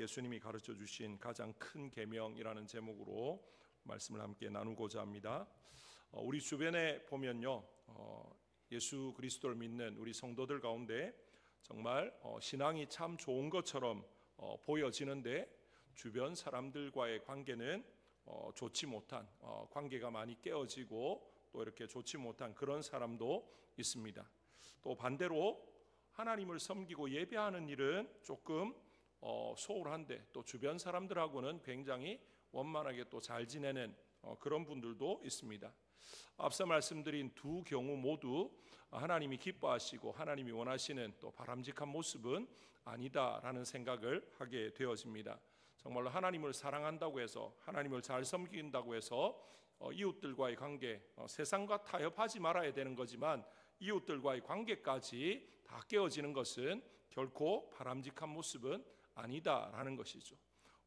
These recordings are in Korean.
예수님이 가르쳐 주신 가장 큰 계명이라는 제목으로 말씀을 함께 나누고자 합니다. 우리 주변에 보면요, 예수 그리스도를 믿는 우리 성도들 가운데 정말 신앙이 참 좋은 것처럼 보여지는데 주변 사람들과의 관계는 좋지 못한, 관계가 많이 깨어지고 또 이렇게 좋지 못한 그런 사람도 있습니다. 또 반대로 하나님을 섬기고 예배하는 일은 조금 소홀한데 또 주변 사람들하고는 굉장히 원만하게 또 잘 지내는 그런 분들도 있습니다. 앞서 말씀드린 두 경우 모두 하나님이 기뻐하시고 하나님이 원하시는 또 바람직한 모습은 아니다라는 생각을 하게 되어집니다. 정말로 하나님을 사랑한다고 해서, 하나님을 잘 섬긴다고 해서 이웃들과의 관계, 세상과 타협하지 말아야 되는 거지만 이웃들과의 관계까지 다 깨어지는 것은 결코 바람직한 모습은 아니다라는 것이죠.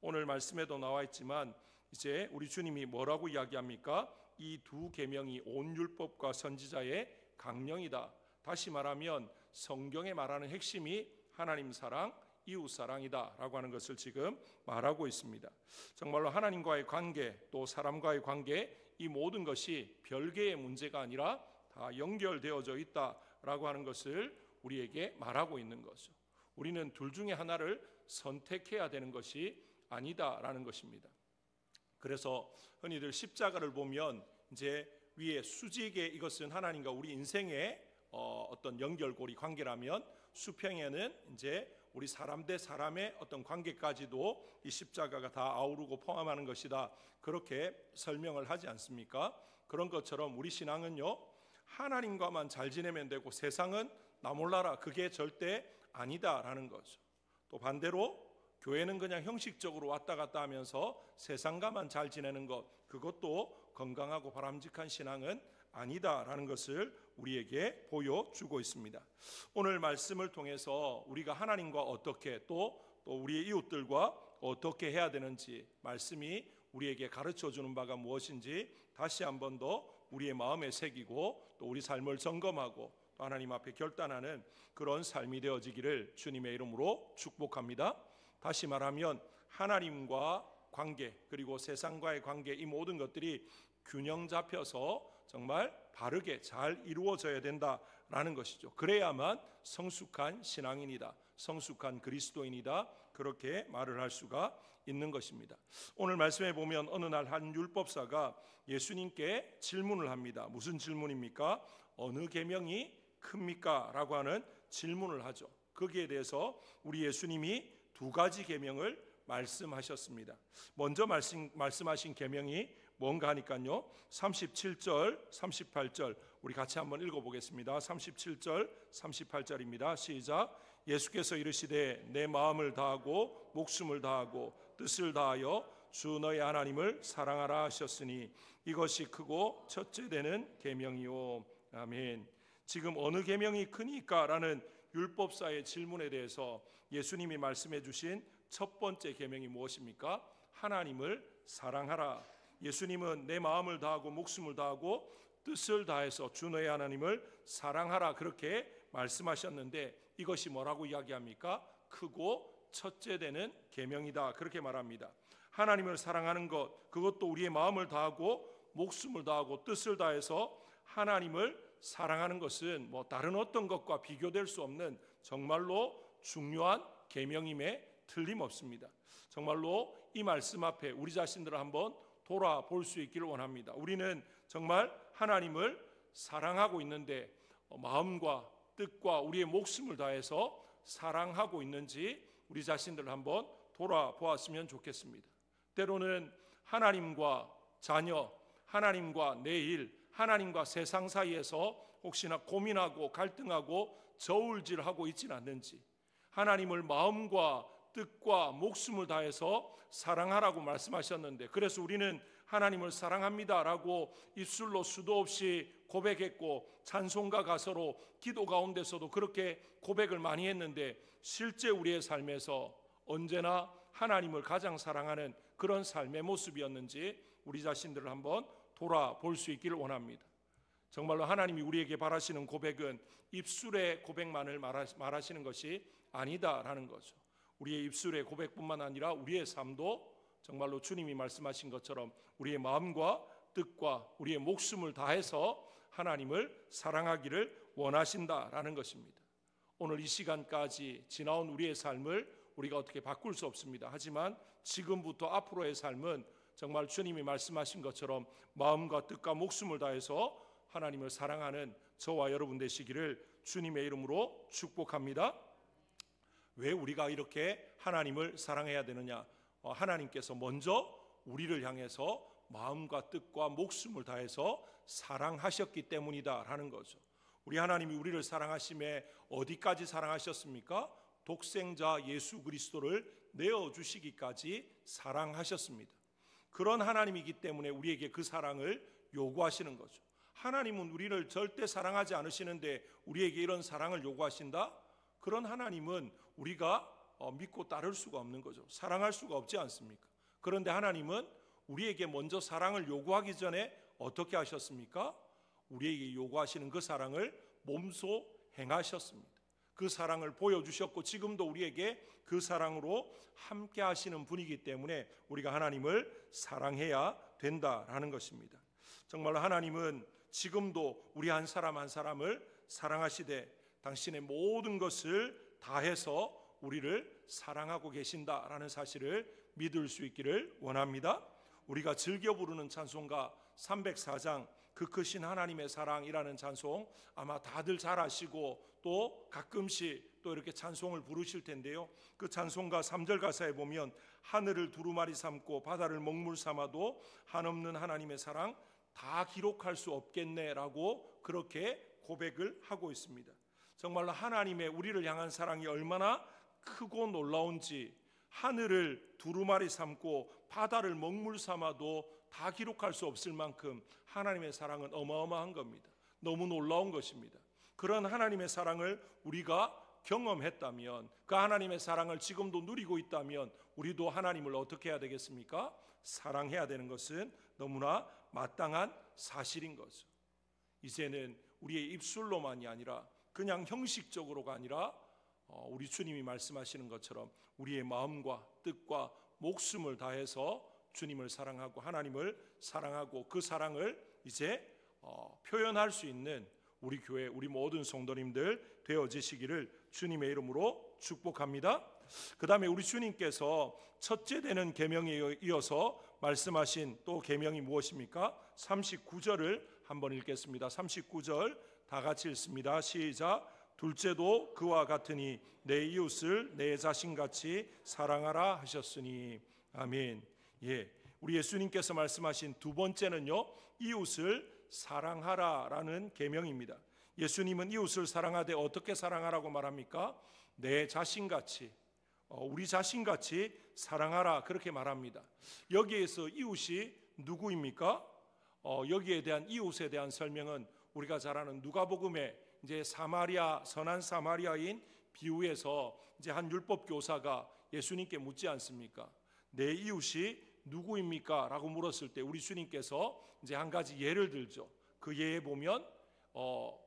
오늘 말씀에도 나와 있지만 이제 우리 주님이 뭐라고 이야기합니까? 이 두 계명이 온 율법과 선지자의 강령이다. 다시 말하면 성경에 말하는 핵심이 하나님 사랑, 이웃 사랑이다 라고 하는 것을 지금 말하고 있습니다. 정말로 하나님과의 관계, 또 사람과의 관계, 이 모든 것이 별개의 문제가 아니라 다 연결되어져 있다라고 하는 것을 우리에게 말하고 있는 거죠. 우리는 둘 중에 하나를 선택해야 되는 것이 아니다라는 것입니다. 그래서 흔히들 십자가를 보면 이제 위에 수직에 이것은 하나님과 우리 인생의 어떤 연결고리 관계라면, 수평에는 이제 우리 사람 대 사람의 어떤 관계까지도 이 십자가가 다 아우르고 포함하는 것이다, 그렇게 설명을 하지 않습니까? 그런 것처럼 우리 신앙은요, 하나님과만 잘 지내면 되고 세상은 나 몰라라, 그게 절대 아니다라는 거죠. 또 반대로 교회는 그냥 형식적으로 왔다 갔다 하면서 세상과만 잘 지내는 것, 그것도 건강하고 바람직한 신앙은 아니다라는 것을 우리에게 보여주고 있습니다. 오늘 말씀을 통해서 우리가 하나님과 어떻게 또 우리의 이웃들과 어떻게 해야 되는지, 말씀이 우리에게 가르쳐주는 바가 무엇인지 다시 한 번 더 우리의 마음에 새기고 또 우리 삶을 점검하고 또 하나님 앞에 결단하는 그런 삶이 되어지기를 주님의 이름으로 축복합니다. 다시 말하면 하나님과 관계, 그리고 세상과의 관계, 이 모든 것들이 균형 잡혀서 정말 바르게 잘 이루어져야 된다라는 것이죠. 그래야만 성숙한 신앙인이다, 성숙한 그리스도인이다, 그렇게 말을 할 수가 있는 것입니다. 오늘 말씀에 보면 어느 날 한 율법사가 예수님께 질문을 합니다. 무슨 질문입니까? 어느 계명이 큽니까? 라고 하는 질문을 하죠. 거기에 대해서 우리 예수님이 두 가지 계명을 말씀하셨습니다. 먼저 말씀하신 계명이 뭔가 하니까요, 37절, 38절 우리 같이 한번 읽어보겠습니다. 37절, 38절입니다. 시작. 예수께서 이르시되 내 마음을 다하고 목숨을 다하고 뜻을 다하여 주 너의 하나님을 사랑하라 하셨으니 이것이 크고 첫째 되는 계명이요. 아멘. 지금 어느 계명이 크니까? 라는 율법사의 질문에 대해서 예수님이 말씀해 주신 첫 번째 계명이 무엇입니까? 하나님을 사랑하라. 예수님은 내 마음을 다하고 목숨을 다하고 뜻을 다해서 주 너의 하나님을 사랑하라, 그렇게 말씀하셨는데 이것이 뭐라고 이야기합니까? 크고 첫째 되는 계명이다, 그렇게 말합니다. 하나님을 사랑하는 것, 그것도 우리의 마음을 다하고 목숨을 다하고 뜻을 다해서 하나님을 사랑하는 것은 뭐 다른 어떤 것과 비교될 수 없는 정말로 중요한 계명임에 틀림없습니다. 정말로 이 말씀 앞에 우리 자신들을 한번 돌아볼 수 있기를 원합니다. 우리는 정말 하나님을 사랑하고 있는데 마음과 뜻과 우리의 목숨을 다해서 사랑하고 있는지 우리 자신들을 한번 돌아보았으면 좋겠습니다. 때로는 하나님과 자녀, 하나님과 내 일, 하나님과 세상 사이에서 혹시나 고민하고 갈등하고 저울질하고 있지는 않는지, 하나님을 마음과 뜻과 목숨을 다해서 사랑하라고 말씀하셨는데, 그래서 우리는 하나님을 사랑합니다라고 입술로 수도 없이 고백했고 찬송가 가서로 기도 가운데서도 그렇게 고백을 많이 했는데 실제 우리의 삶에서 언제나 하나님을 가장 사랑하는 그런 삶의 모습이었는지 우리 자신들을 한번 돌아볼 수 있기를 원합니다. 정말로 하나님이 우리에게 바라시는 고백은 입술의 고백만을 말하시는 것이 아니다라는 거죠. 우리의 입술의 고백뿐만 아니라 우리의 삶도 정말로 주님이 말씀하신 것처럼 우리의 마음과 뜻과 우리의 목숨을 다해서 하나님을 사랑하기를 원하신다라는 것입니다. 오늘 이 시간까지 지나온 우리의 삶을 우리가 어떻게 바꿀 수 없습니다. 하지만 지금부터 앞으로의 삶은 정말 주님이 말씀하신 것처럼 마음과 뜻과 목숨을 다해서 하나님을 사랑하는 저와 여러분 되시기를 주님의 이름으로 축복합니다. 왜 우리가 이렇게 하나님을 사랑해야 되느냐? 하나님께서 먼저 우리를 향해서 마음과 뜻과 목숨을 다해서 사랑하셨기 때문이다라는 거죠. 우리 하나님이 우리를 사랑하심에 어디까지 사랑하셨습니까? 독생자 예수 그리스도를 내어주시기까지 사랑하셨습니다. 그런 하나님이기 때문에 우리에게 그 사랑을 요구하시는 거죠. 하나님은 우리를 절대 사랑하지 않으시는데 우리에게 이런 사랑을 요구하신다? 그런 하나님은 우리가 믿고 따를 수가 없는 거죠. 사랑할 수가 없지 않습니까? 그런데 하나님은 우리에게 먼저 사랑을 요구하기 전에 어떻게 하셨습니까? 우리에게 요구하시는 그 사랑을 몸소 행하셨습니다. 그 사랑을 보여주셨고 지금도 우리에게 그 사랑으로 함께 하시는 분이기 때문에 우리가 하나님을 사랑해야 된다라는 것입니다. 정말로 하나님은 지금도 우리 한 사람 한 사람을 사랑하시되 당신의 모든 것을 다해서 우리를 사랑하고 계신다라는 사실을 믿을 수 있기를 원합니다. 우리가 즐겨 부르는 찬송가 304장 그 크신 하나님의 사랑이라는 찬송 아마 다들 잘 아시고 또 가끔씩 또 이렇게 찬송을 부르실 텐데요. 그 찬송가 3절 가사에 보면 하늘을 두루마리 삼고 바다를 먹물 삼아도 한없는 하나님의 사랑 다 기록할 수 없겠네라고 그렇게 고백을 하고 있습니다. 정말로 하나님의 우리를 향한 사랑이 얼마나 크고 놀라운지 하늘을 두루마리 삼고 바다를 먹물 삼아도 다 기록할 수 없을 만큼 하나님의 사랑은 어마어마한 겁니다. 너무 놀라운 것입니다. 그런 하나님의 사랑을 우리가 경험했다면 그 하나님의 사랑을 지금도 누리고 있다면 우리도 하나님을 어떻게 해야 되겠습니까? 사랑해야 되는 것은 너무나 마땅한 사실인 거죠. 이제는 우리의 입술로만이 아니라 그냥 형식적으로가 아니라 우리 주님이 말씀하시는 것처럼 우리의 마음과 뜻과 목숨을 다해서 주님을 사랑하고 하나님을 사랑하고 그 사랑을 이제 표현할 수 있는 우리 교회 우리 모든 성도님들 되어지시기를 주님의 이름으로 축복합니다. 그 다음에 우리 주님께서 첫째 되는 계명에 이어서 말씀하신 또 계명이 무엇입니까? 39절을 한번 읽겠습니다. 39절 다 같이 읽습니다. 시작. 둘째도 그와 같으니 내 이웃을 내 자신같이 사랑하라 하셨으니 아멘. 예, 우리 예수님께서 말씀하신 두 번째는요 이웃을 사랑하라라는 계명입니다. 예수님은 이웃을 사랑하되 어떻게 사랑하라고 말합니까? 내 자신같이 우리 자신같이 사랑하라 그렇게 말합니다. 여기에서 이웃이 누구입니까? 여기에 대한 이웃에 대한 설명은 우리가 잘 아는 누가복음에 이제 사마리아 선한 사마리아인 비유에서 이제 한 율법 교사가 예수님께 묻지 않습니까? 내 이웃이 누구입니까? 라고 물었을 때 우리 주님께서 이제 한 가지 예를 들죠. 그 예에 보면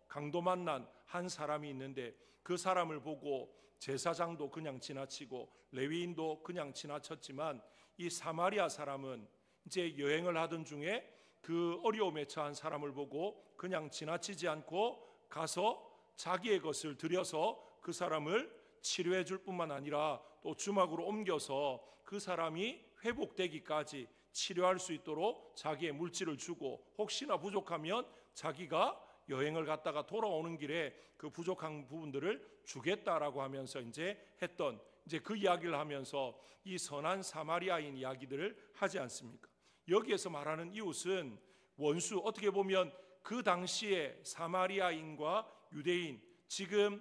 강도 만난 한 사람이 있는데 그 사람을 보고 제사장도 그냥 지나치고 레위인도 그냥 지나쳤지만 이 사마리아 사람은 이제 여행을 하던 중에 그 어려움에 처한 사람을 보고 그냥 지나치지 않고 가서 자기의 것을 들여서 그 사람을 치료해 줄 뿐만 아니라 또 주막으로 옮겨서 그 사람이 회복되기까지 치료할 수 있도록 자기의 물질을 주고 혹시나 부족하면 자기가 여행을 갔다가 돌아오는 길에 그 부족한 부분들을 주겠다라고 하면서 이제 했던 이제 그 이야기를 하면서 이 선한 사마리아인 이야기들을 하지 않습니까? 여기에서 말하는 이웃은 원수, 어떻게 보면 그 당시에 사마리아인과 유대인, 지금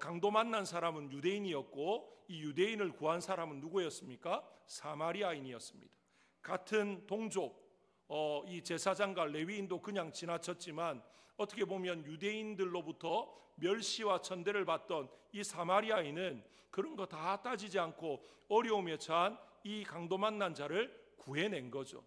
강도 만난 사람은 유대인이었고 이 유대인을 구한 사람은 누구였습니까? 사마리아인이었습니다. 같은 동족, 이 제사장과 레위인도 그냥 지나쳤지만 어떻게 보면 유대인들로부터 멸시와 천대를 받던 이 사마리아인은 그런 거 다 따지지 않고 어려움에 처한 이 강도 만난 자를 구해낸 거죠.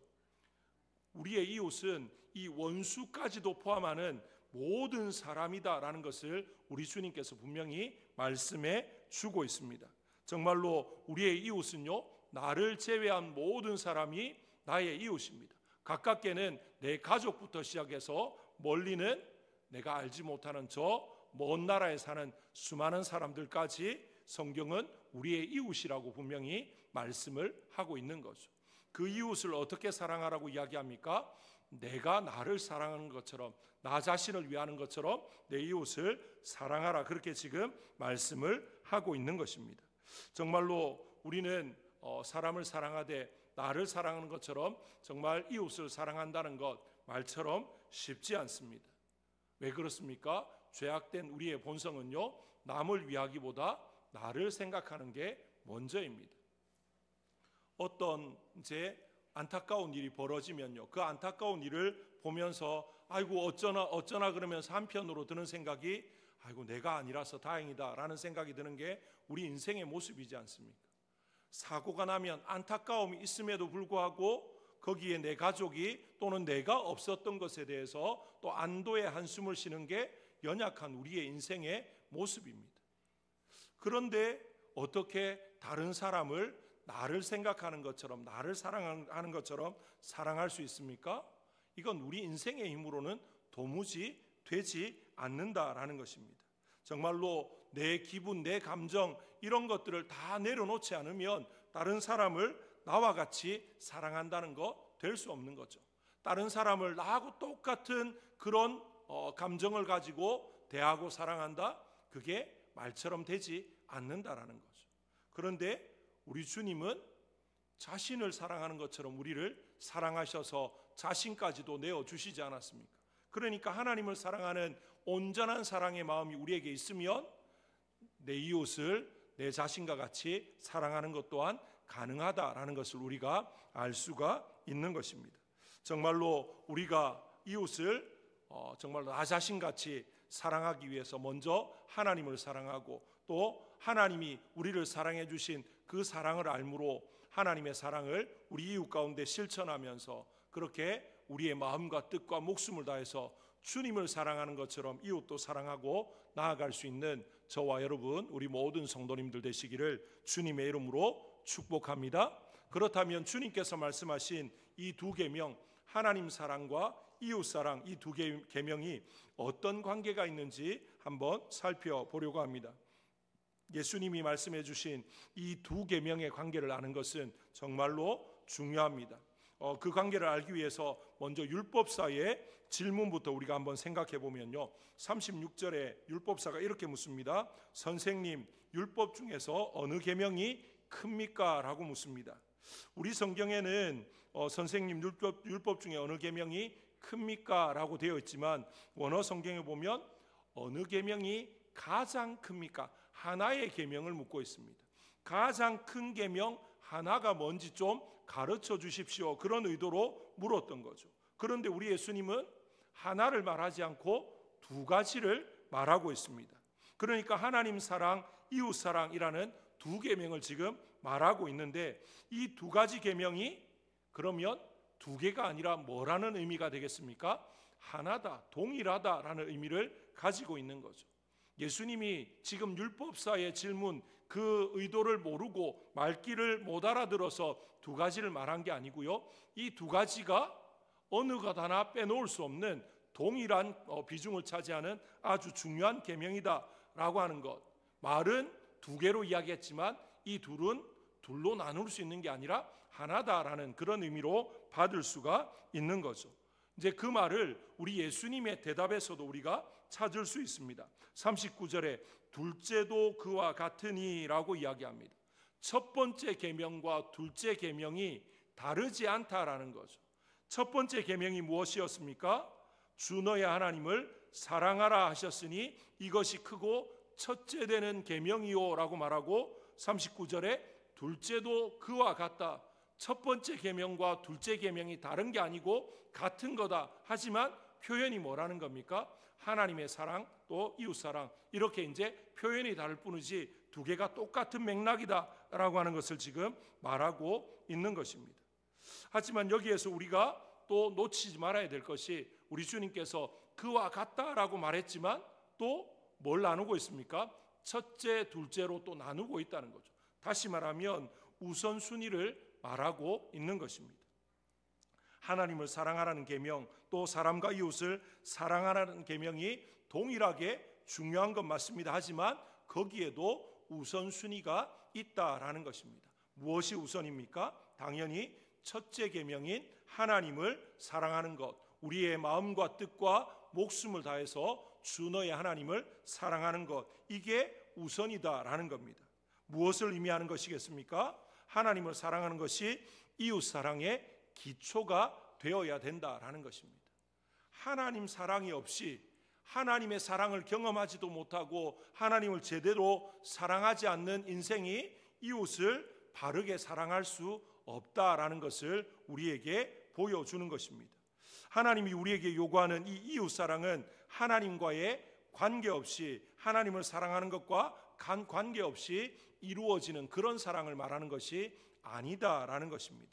우리의 이웃은 이 원수까지도 포함하는 모든 사람이다라는 것을 우리 주님께서 분명히 말씀해 주고 있습니다. 정말로 우리의 이웃은요, 나를 제외한 모든 사람이 나의 이웃입니다. 가깝게는 내 가족부터 시작해서 멀리는 내가 알지 못하는 저 먼 나라에 사는 수많은 사람들까지 성경은 우리의 이웃이라고 분명히 말씀을 하고 있는 거죠. 그 이웃을 어떻게 사랑하라고 이야기합니까? 내가 나를 사랑하는 것처럼, 나 자신을 위하는 것처럼 내 이웃을 사랑하라, 그렇게 지금 말씀을 하고 있는 것입니다. 정말로 우리는 사람을 사랑하되 나를 사랑하는 것처럼 정말 이웃을 사랑한다는 것, 말처럼 쉽지 않습니다. 왜 그렇습니까? 죄악된 우리의 본성은요, 남을 위하기보다 나를 생각하는 게 먼저입니다. 어떤 이제 안타까운 일이 벌어지면요, 그 안타까운 일을 보면서 아이고 어쩌나 그러면서 한편으로 드는 생각이 아이고 내가 아니라서 다행이다 라는 생각이 드는 게 우리 인생의 모습이지 않습니까? 사고가 나면 안타까움이 있음에도 불구하고 거기에 내 가족이 또는 내가 없었던 것에 대해서 또 안도의 한숨을 쉬는 게 연약한 우리의 인생의 모습입니다. 그런데 어떻게 다른 사람을 나를 생각하는 것처럼, 나를 사랑하는 것처럼 사랑할 수 있습니까? 이건 우리 인생의 힘으로는 도무지 되지 않는다라는 것입니다. 정말로 내 기분, 내 감정 이런 것들을 다 내려놓지 않으면 다른 사람을 나와 같이 사랑한다는 거 될 수 없는 거죠. 다른 사람을 나하고 똑같은 그런 감정을 가지고 대하고 사랑한다? 그게 말처럼 되지 않는다라는 거죠. 그런데 우리 주님은 자신을 사랑하는 것처럼 우리를 사랑하셔서 자신까지도 내어주시지 않았습니까? 그러니까 하나님을 사랑하는 온전한 사랑의 마음이 우리에게 있으면 내 이웃을 내 자신과 같이 사랑하는 것 또한 가능하다라는 것을 우리가 알 수가 있는 것입니다. 정말로 우리가 이웃을 정말 나 자신같이 사랑하기 위해서 먼저 하나님을 사랑하고 또 하나님이 우리를 사랑해 주신 그 사랑을 알므로 하나님의 사랑을 우리 이웃 가운데 실천하면서 그렇게 우리의 마음과 뜻과 목숨을 다해서 주님을 사랑하는 것처럼 이웃도 사랑하고 나아갈 수 있는 저와 여러분, 우리 모든 성도님들 되시기를 주님의 이름으로 축복합니다. 그렇다면 주님께서 말씀하신 이 두 계명, 하나님 사랑과 이웃 사랑, 이 두 계명이 어떤 관계가 있는지 한번 살펴보려고 합니다. 예수님이 말씀해 주신 이 두 계명의 관계를 아는 것은 정말로 중요합니다. 그 관계를 알기 위해서 먼저 율법사의 질문부터 우리가 한번 생각해 보면요, 36절에 율법사가 이렇게 묻습니다. 선생님, 율법 중에서 어느 계명이 큽니까? 라고 묻습니다. 우리 성경에는 선생님, 율법 중에 어느 계명이 큽니까? 라고 되어 있지만 원어 성경에 보면 어느 계명이 가장 큽니까? 하나의 계명을 묻고 있습니다. 가장 큰 계명 하나가 뭔지 좀 가르쳐 주십시오, 그런 의도로 물었던 거죠. 그런데 우리 예수님은 하나를 말하지 않고 두 가지를 말하고 있습니다. 그러니까 하나님 사랑, 이웃 사랑이라는 두 계명을 지금 말하고 있는데 이 두 가지 계명이 그러면 두 개가 아니라 뭐라는 의미가 되겠습니까? 하나다, 동일하다라는 의미를 가지고 있는 거죠. 예수님이 지금 율법사의 질문, 그 의도를 모르고 말귀를 못 알아들어서 두 가지를 말한 게 아니고요, 이 두 가지가 어느 것 하나 빼놓을 수 없는 동일한 비중을 차지하는 아주 중요한 계명이다라고 하는 것. 말은 두 개로 이야기했지만 이 둘은 둘로 나눌 수 있는 게 아니라 하나다라는 그런 의미로 받을 수가 있는 거죠. 이제 그 말을 우리 예수님의 대답에서도 우리가 찾을 수 있습니다. 39절에 둘째도 그와 같으니라고 이야기합니다. 첫 번째 계명과 둘째 계명이 다르지 않다라는 거죠. 첫 번째 계명이 무엇이었습니까? 주 너의 하나님을 사랑하라 하셨으니 이것이 크고 첫째 되는 계명이요라고 말하고 39절에 둘째도 그와 같다. 첫 번째 계명과 둘째 계명이 다른 게 아니고 같은 거다. 하지만 표현이 뭐라는 겁니까? 하나님의 사랑 또 이웃 사랑, 이렇게 이제 표현이 다를 뿐이지 두 개가 똑같은 맥락이다라고 하는 것을 지금 말하고 있는 것입니다. 하지만 여기에서 우리가 또 놓치지 말아야 될 것이, 우리 주님께서 그와 같다라고 말했지만 또 뭘 나누고 있습니까? 첫째, 둘째로 또 나누고 있다는 거죠. 다시 말하면 우선순위를 말하고 있는 것입니다. 하나님을 사랑하라는 계명, 또 사람과 이웃을 사랑하라는 계명이 동일하게 중요한 건 맞습니다. 하지만 거기에도 우선순위가 있다라는 것입니다. 무엇이 우선입니까? 당연히 첫째 계명인 하나님을 사랑하는 것, 우리의 마음과 뜻과 목숨을 다해서 주 너의 하나님을 사랑하는 것, 이게 우선이다라는 겁니다. 무엇을 의미하는 것이겠습니까? 하나님을 사랑하는 것이 이웃 사랑의 기초가 되어야 된다라는 것입니다. 하나님 사랑이 없이, 하나님의 사랑을 경험하지도 못하고 하나님을 제대로 사랑하지 않는 인생이 이웃을 바르게 사랑할 수 없다라는 것을 우리에게 보여주는 것입니다. 하나님이 우리에게 요구하는 이 이웃 사랑은 하나님과의 관계없이, 하나님을 사랑하는 것과 관계없이 이루어지는 그런 사랑을 말하는 것이 아니다라는 것입니다.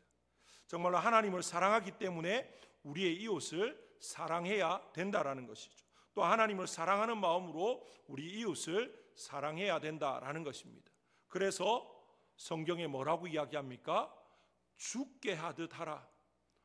정말로 하나님을 사랑하기 때문에 우리의 이웃을 사랑해야 된다라는 것이죠. 또 하나님을 사랑하는 마음으로 우리 이웃을 사랑해야 된다라는 것입니다. 그래서 성경에 뭐라고 이야기합니까? 죽게 하듯 하라.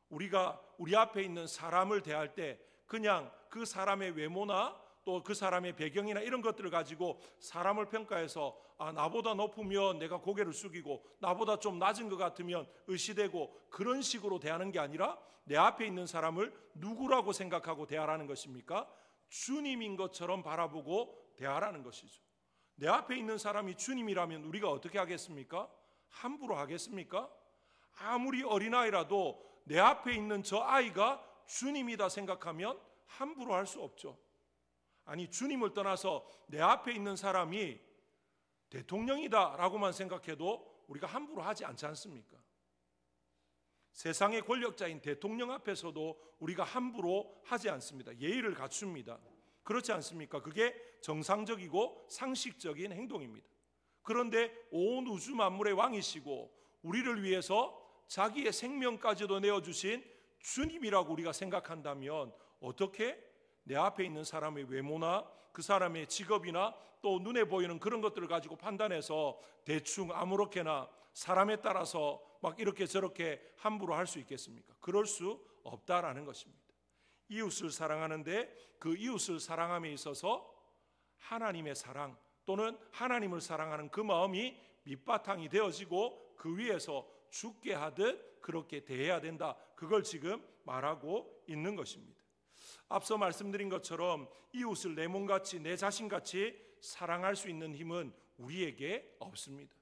우리가 우리 앞에 있는 사람을 대할 때 그냥 그 사람의 외모나 또 그 사람의 배경이나 이런 것들을 가지고 사람을 평가해서 나보다 높으면 내가 고개를 숙이고 나보다 좀 낮은 것 같으면 의시되고 그런 식으로 대하는 게 아니라 내 앞에 있는 사람을 누구라고 생각하고 대하라는 것입니까? 주님인 것처럼 바라보고 대하라는 것이죠. 내 앞에 있는 사람이 주님이라면 우리가 어떻게 하겠습니까? 함부로 하겠습니까? 아무리 어린아이라도 내 앞에 있는 저 아이가 주님이다 생각하면 함부로 할 수 없죠. 아니, 주님을 떠나서 내 앞에 있는 사람이 대통령이다 라고만 생각해도 우리가 함부로 하지 않지 않습니까? 세상의 권력자인 대통령 앞에서도 우리가 함부로 하지 않습니다. 예의를 갖춥니다. 그렇지 않습니까? 그게 정상적이고 상식적인 행동입니다. 그런데 온 우주 만물의 왕이시고 우리를 위해서 자기의 생명까지도 내어주신 주님이라고 우리가 생각한다면 어떻게 내 앞에 있는 사람의 외모나 그 사람의 직업이나 또 눈에 보이는 그런 것들을 가지고 판단해서 대충 아무렇게나 사람에 따라서 막 이렇게 저렇게 함부로 할 수 있겠습니까? 그럴 수 없다라는 것입니다. 이웃을 사랑하는데 그 이웃을 사랑함에 있어서 하나님의 사랑 또는 하나님을 사랑하는 그 마음이 밑바탕이 되어지고 그 위에서 죽게 하듯 그렇게 대해야 된다. 그걸 지금 말하고 있는 것입니다. 앞서 말씀드린 것처럼 이웃을 내 몸같이 내 자신같이 사랑할 수 있는 힘은 우리에게 없습니다.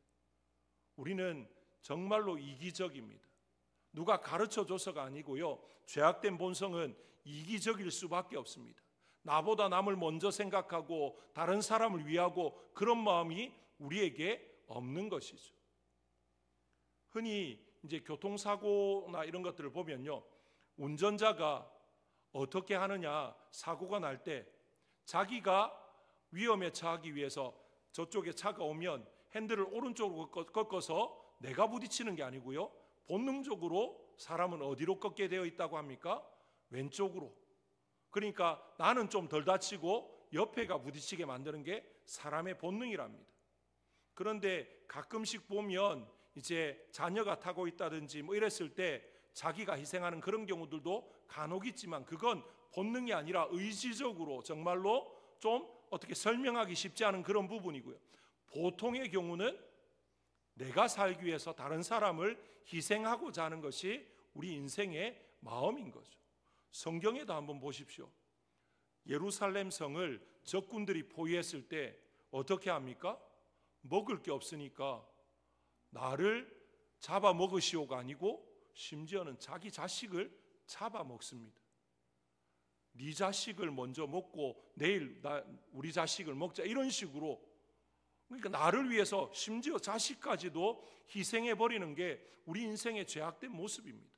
우리는 정말로 이기적입니다. 누가 가르쳐줘서가 아니고요, 죄악된 본성은 이기적일 수밖에 없습니다. 나보다 남을 먼저 생각하고 다른 사람을 위하고 그런 마음이 우리에게 없는 것이죠. 흔히 이제 교통사고나 이런 것들을 보면요, 운전자가 어떻게 하느냐, 사고가 날 때 자기가 위험에 처하기 위해서 저쪽에 차가 오면 핸들을 오른쪽으로 꺾어서 내가 부딪히는 게 아니고요, 본능적으로 사람은 어디로 꺾게 되어 있다고 합니까? 왼쪽으로. 그러니까 나는 좀 덜 다치고 옆에가 부딪히게 만드는 게 사람의 본능이랍니다. 그런데 가끔씩 보면 이제 자녀가 타고 있다든지 뭐 이랬을 때 자기가 희생하는 그런 경우들도 간혹 있지만 그건 본능이 아니라 의지적으로 정말로 좀 어떻게 설명하기 쉽지 않은 그런 부분이고요. 보통의 경우는 내가 살기 위해서 다른 사람을 희생하고자 하는 것이 우리 인생의 마음인 거죠. 성경에도 한번 보십시오. 예루살렘 성을 적군들이 포위했을 때 어떻게 합니까? 먹을 게 없으니까 나를 잡아먹으시오가 아니고 심지어는 자기 자식을 잡아먹습니다. 네 자식을 먼저 먹고 내일 우리 자식을 먹자, 이런 식으로. 그러니까 나를 위해서 심지어 자식까지도 희생해버리는 게 우리 인생의 죄악된 모습입니다.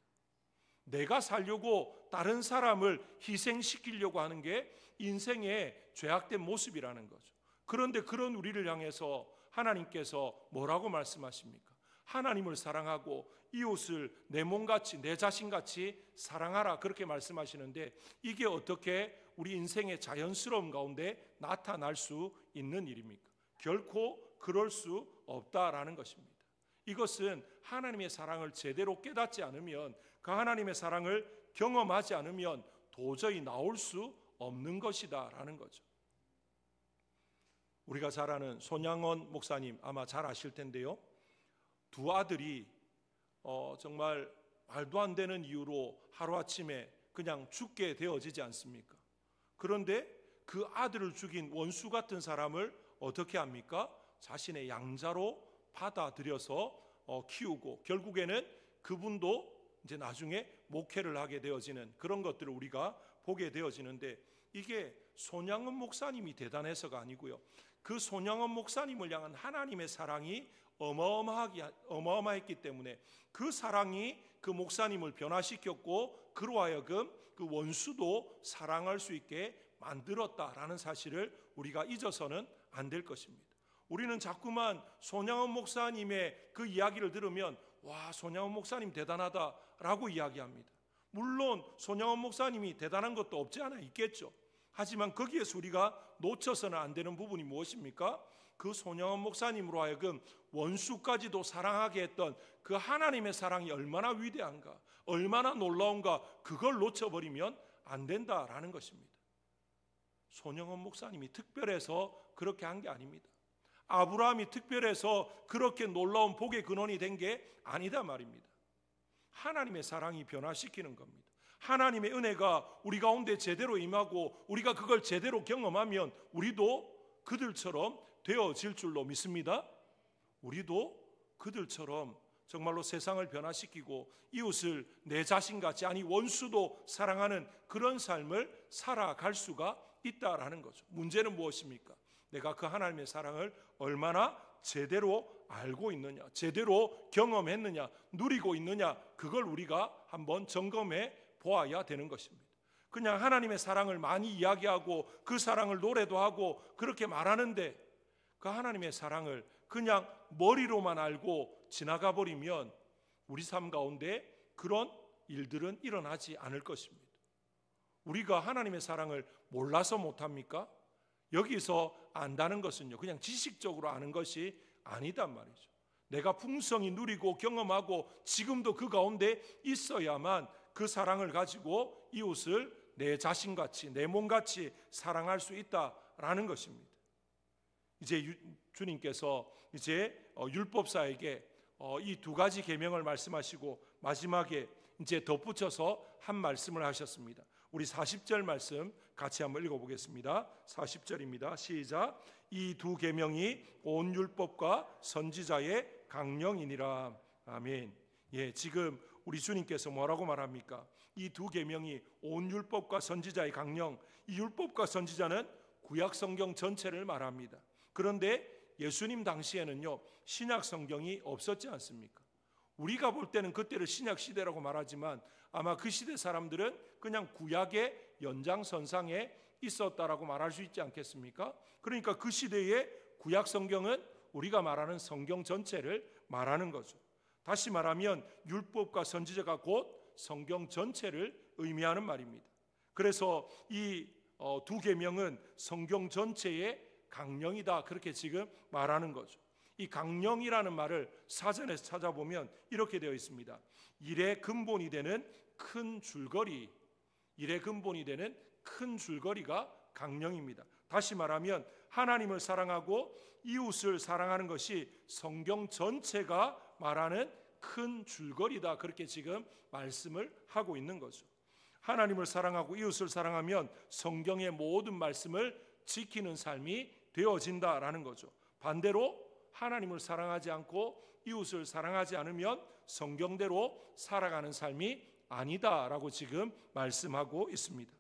내가 살려고 다른 사람을 희생시키려고 하는 게 인생의 죄악된 모습이라는 거죠. 그런데 그런 우리를 향해서 하나님께서 뭐라고 말씀하십니까? 하나님을 사랑하고 이웃을 내 몸같이 내 자신같이 사랑하라, 그렇게 말씀하시는데 이게 어떻게 우리 인생의 자연스러움 가운데 나타날 수 있는 일입니까? 결코 그럴 수 없다라는 것입니다. 이것은 하나님의 사랑을 제대로 깨닫지 않으면, 그 하나님의 사랑을 경험하지 않으면 도저히 나올 수 없는 것이다 라는 거죠. 우리가 잘 아는 손양원 목사님 아마 잘 아실 텐데요, 두 아들이 정말 말도 안 되는 이유로 하루아침에 그냥 죽게 되어지지 않습니까? 그런데 그 아들을 죽인 원수 같은 사람을 어떻게 합니까? 자신의 양자로 받아들여서 키우고, 결국에는 그분도 이제 나중에 목회를 하게 되어지는 그런 것들을 우리가 보게 되어지는데, 이게 손양원 목사님이 대단해서가 아니고요, 그 손양원 목사님을 향한 하나님의 사랑이 어마어마했기 때문에 그 사랑이 그 목사님을 변화시켰고, 그로 하여금 그 원수도 사랑할 수 있게 만들었다라는 사실을 우리가 잊어서는 안 될 것입니다. 우리는 자꾸만 손양원 목사님의 그 이야기를 들으면 와, 손양원 목사님 대단하다라고 이야기합니다. 물론 손양원 목사님이 대단한 것도 없지 않아 있겠죠. 하지만 거기에서 우리가 놓쳐서는 안 되는 부분이 무엇입니까? 그 손양원 목사님으로 하여금 원수까지도 사랑하게 했던 그 하나님의 사랑이 얼마나 위대한가, 얼마나 놀라운가, 그걸 놓쳐버리면 안 된다라는 것입니다. 손양원 목사님이 특별해서 그렇게 한 게 아닙니다. 아브라함이 특별해서 그렇게 놀라운 복의 근원이 된 게 아니다 말입니다. 하나님의 사랑이 변화시키는 겁니다. 하나님의 은혜가 우리 가운데 제대로 임하고 우리가 그걸 제대로 경험하면 우리도 그들처럼 되어질 줄로 믿습니다. 우리도 그들처럼 정말로 세상을 변화시키고 이웃을 내 자신같이, 아니 원수도 사랑하는 그런 삶을 살아갈 수가 있다라는 거죠. 문제는 무엇입니까? 내가 그 하나님의 사랑을 얼마나 제대로 알고 있느냐, 제대로 경험했느냐, 누리고 있느냐, 그걸 우리가 한번 점검해 보아야 되는 것입니다. 그냥 하나님의 사랑을 많이 이야기하고 그 사랑을 노래도 하고 그렇게 말하는데, 그 하나님의 사랑을 그냥 머리로만 알고 지나가 버리면 우리 삶 가운데 그런 일들은 일어나지 않을 것입니다. 우리가 하나님의 사랑을 몰라서 못합니까? 여기서 안다는 것은요, 그냥 지식적으로 아는 것이 아니단 말이죠. 내가 풍성히 누리고 경험하고 지금도 그 가운데 있어야만 그 사랑을 가지고 이웃을 내 자신같이, 내 몸같이 사랑할 수 있다라는 것입니다. 이제 주님께서 이제 율법사에게 이 두 가지 계명을 말씀하시고 마지막에 이제 덧붙여서 한 말씀을 하셨습니다. 우리 40절 말씀 같이 한번 읽어보겠습니다. 40절입니다. 시작. 이 두 계명이 온 율법과 선지자의 강령이니라. 아멘. 예, 지금 우리 주님께서 뭐라고 말합니까? 이 두 계명이 온 율법과 선지자의 강령. 이 율법과 선지자는 구약 성경 전체를 말합니다. 그런데 예수님 당시에는요, 신약 성경이 없었지 않습니까? 우리가 볼 때는 그때를 신약 시대라고 말하지만 아마 그 시대 사람들은 그냥 구약의 연장선상에 있었다라고 말할 수 있지 않겠습니까? 그러니까 그 시대의 구약 성경은 우리가 말하는 성경 전체를 말하는 거죠. 다시 말하면 율법과 선지자가 곧 성경 전체를 의미하는 말입니다. 그래서 이 두 계명은 성경 전체의 강령이다, 그렇게 지금 말하는 거죠. 이 강령이라는 말을 사전에서 찾아보면 이렇게 되어 있습니다. 일의 근본이 되는 큰 줄거리, 일의 근본이 되는 큰 줄거리가 강령입니다. 다시 말하면 하나님을 사랑하고 이웃을 사랑하는 것이 성경 전체가 말하는 큰 줄거리다, 그렇게 지금 말씀을 하고 있는 거죠. 하나님을 사랑하고 이웃을 사랑하면 성경의 모든 말씀을 지키는 삶이 되어진다라는 거죠. 반대로 하나님을 사랑하지 않고 이웃을 사랑하지 않으면 성경대로 살아가는 삶이 아니다라고 지금 말씀하고 있습니다.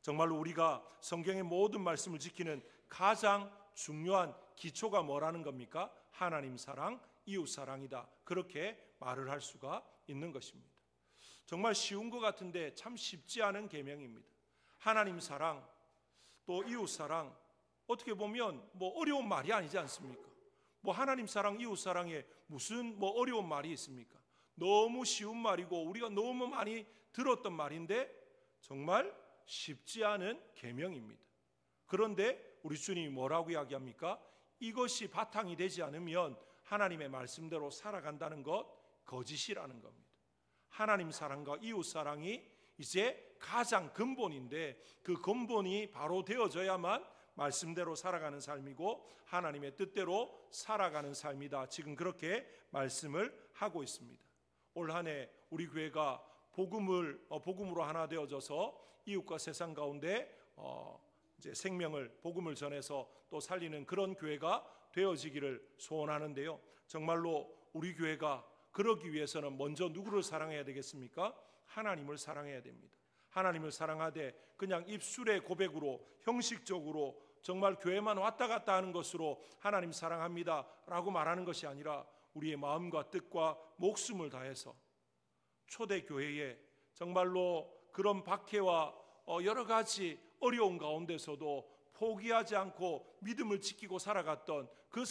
정말로 우리가 성경의 모든 말씀을 지키는 가장 중요한 기초가 뭐라는 겁니까? 하나님 사랑, 이웃 사랑이다, 그렇게 말을 할 수가 있는 것입니다. 정말 쉬운 것 같은데 참 쉽지 않은 계명입니다. 하나님 사랑, 또 이웃 사랑, 어떻게 보면 뭐 어려운 말이 아니지 않습니까? 뭐 하나님 사랑, 이웃 사랑에 무슨 뭐 어려운 말이 있습니까? 너무 쉬운 말이고 우리가 너무 많이 들었던 말인데 정말 쉽지 않은 계명입니다. 그런데 우리 주님이 뭐라고 이야기합니까? 이것이 바탕이 되지 않으면 하나님의 말씀대로 살아간다는 것 거짓이라는 겁니다. 하나님 사랑과 이웃 사랑이 이제 가장 근본인데 그 근본이 바로 되어져야만 말씀대로 살아가는 삶이고 하나님의 뜻대로 살아가는 삶이다. 지금 그렇게 말씀을 하고 있습니다. 올 한 해 우리 교회가 복음으로 하나 되어져서 이웃과 세상 가운데 이제 복음을 전해서 또 살리는 그런 교회가 되어지기를 소원하는데요. 정말로 우리 교회가 그러기 위해서는 먼저 누구를 사랑해야 되겠습니까? 하나님을 사랑해야 됩니다. 하나님을 사랑하되 그냥 입술의 고백으로 형식적으로 정말 교회만 왔다 갔다 하는 것으로 하나님 사랑합니다 라고 말하는 것이 아니라 우리의 마음과 뜻과 목숨을 다해서 초대교회에 정말로 그런 박해와 여러 가지 어려운 가운데서도 포기하지 않고 믿음을 지키고 살아갔던 그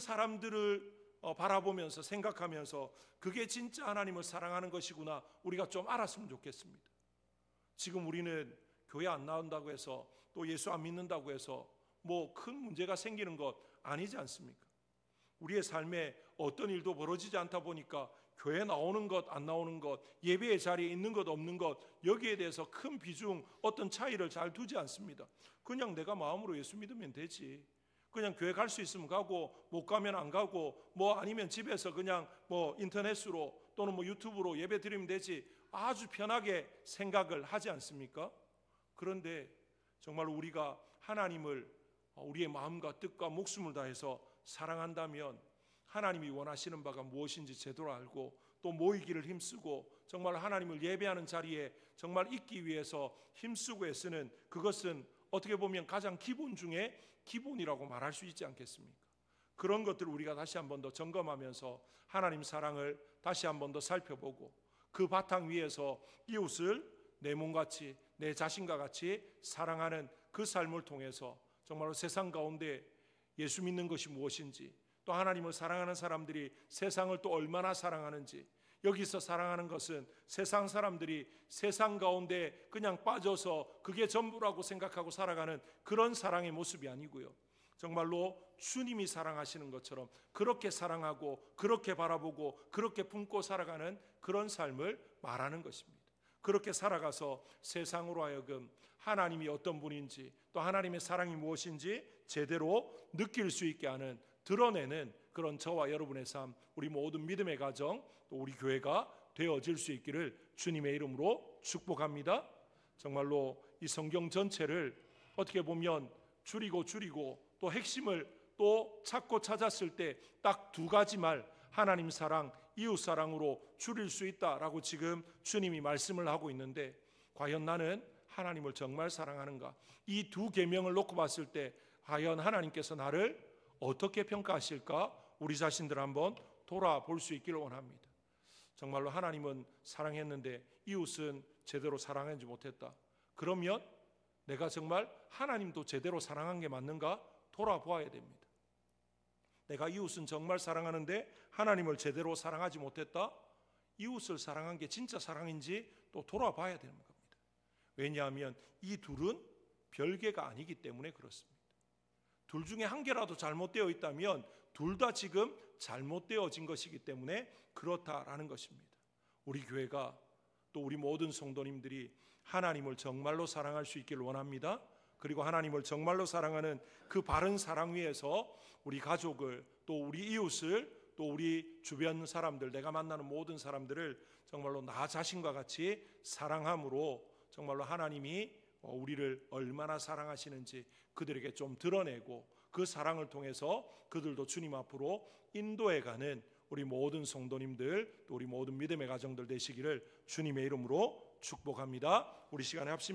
사람들을 바라보면서 생각하면서 그게 진짜 하나님을 사랑하는 것이구나 우리가 좀 알았으면 좋겠습니다. 지금 우리는 교회 안 나온다고 해서 또 예수 안 믿는다고 해서 뭐 큰 문제가 생기는 것 아니지 않습니까? 우리의 삶에 어떤 일도 벌어지지 않다 보니까 교회 나오는 것 안 나오는 것, 예배의 자리에 있는 것 없는 것, 여기에 대해서 큰 비중 어떤 차이를 잘 두지 않습니다. 그냥 내가 마음으로 예수 믿으면 되지, 그냥 교회 갈 수 있으면 가고 못 가면 안 가고 뭐 아니면 집에서 그냥 뭐 인터넷으로 또는 뭐 유튜브로 예배 드리면 되지, 아주 편하게 생각을 하지 않습니까? 그런데 정말 우리가 하나님을 우리의 마음과 뜻과 목숨을 다해서 사랑한다면 하나님이 원하시는 바가 무엇인지 제대로 알고 또 모이기를 힘쓰고 정말 하나님을 예배하는 자리에 정말 있기 위해서 힘쓰고 애쓰는, 그것은 어떻게 보면 가장 기본 중에 기본이라고 말할 수 있지 않겠습니까? 그런 것들을 우리가 다시 한 번 더 점검하면서 하나님 사랑을 다시 한 번 더 살펴보고 그 바탕 위에서 이웃을 내 몸같이 내 자신과 같이 사랑하는 그 삶을 통해서 정말로 세상 가운데 예수 믿는 것이 무엇인지, 또 하나님을 사랑하는 사람들이 세상을 또 얼마나 사랑하는지, 여기서 사랑하는 것은 세상 사람들이 세상 가운데 그냥 빠져서 그게 전부라고 생각하고 살아가는 그런 사랑의 모습이 아니고요, 정말로 주님이 사랑하시는 것처럼 그렇게 사랑하고 그렇게 바라보고 그렇게 품고 살아가는 그런 삶을 말하는 것입니다. 그렇게 살아가서 세상으로 하여금 하나님이 어떤 분인지 또 하나님의 사랑이 무엇인지 제대로 느낄 수 있게 하는, 드러내는 그런 저와 여러분의 삶, 우리 모든 믿음의 가정 또 우리 교회가 되어질 수 있기를 주님의 이름으로 축복합니다. 정말로 이 성경 전체를 어떻게 보면 줄이고 또 핵심을 또 찾고 찾았을 때 딱 두 가지 말, 하나님 사랑, 이웃 사랑으로 줄일 수 있다라고 지금 주님이 말씀을 하고 있는데, 과연 나는 하나님을 정말 사랑하는가? 이 두 계명을 놓고 봤을 때 과연 하나님께서 나를 어떻게 평가하실까? 우리 자신들 한번 돌아볼 수 있기를 원합니다. 정말로 하나님은 사랑했는데 이웃은 제대로 사랑하지 못했다. 그러면 내가 정말 하나님도 제대로 사랑한 게 맞는가? 돌아보아야 됩니다. 내가 이웃은 정말 사랑하는데 하나님을 제대로 사랑하지 못했다? 이웃을 사랑한 게 진짜 사랑인지 또 돌아봐야 되는 겁니다. 왜냐하면 이 둘은 별개가 아니기 때문에 그렇습니다. 둘 중에 한 개라도 잘못되어 있다면 둘 다 지금 잘못되어진 것이기 때문에 그렇다라는 것입니다. 우리 교회가 또 우리 모든 성도님들이 하나님을 정말로 사랑할 수 있기를 원합니다. 그리고 하나님을 정말로 사랑하는 그 바른 사랑 위에서 우리 가족을 또 우리 이웃을 또 우리 주변 사람들, 내가 만나는 모든 사람들을 정말로 나 자신과 같이 사랑함으로 정말로 하나님이 우리를 얼마나 사랑하시는지 그들에게 좀 드러내고 그 사랑을 통해서 그들도 주님 앞으로 인도해가는 우리 모든 성도님들 또 우리 모든 믿음의 가정들 되시기를 주님의 이름으로 축복합니다. 우리 시간에 합심해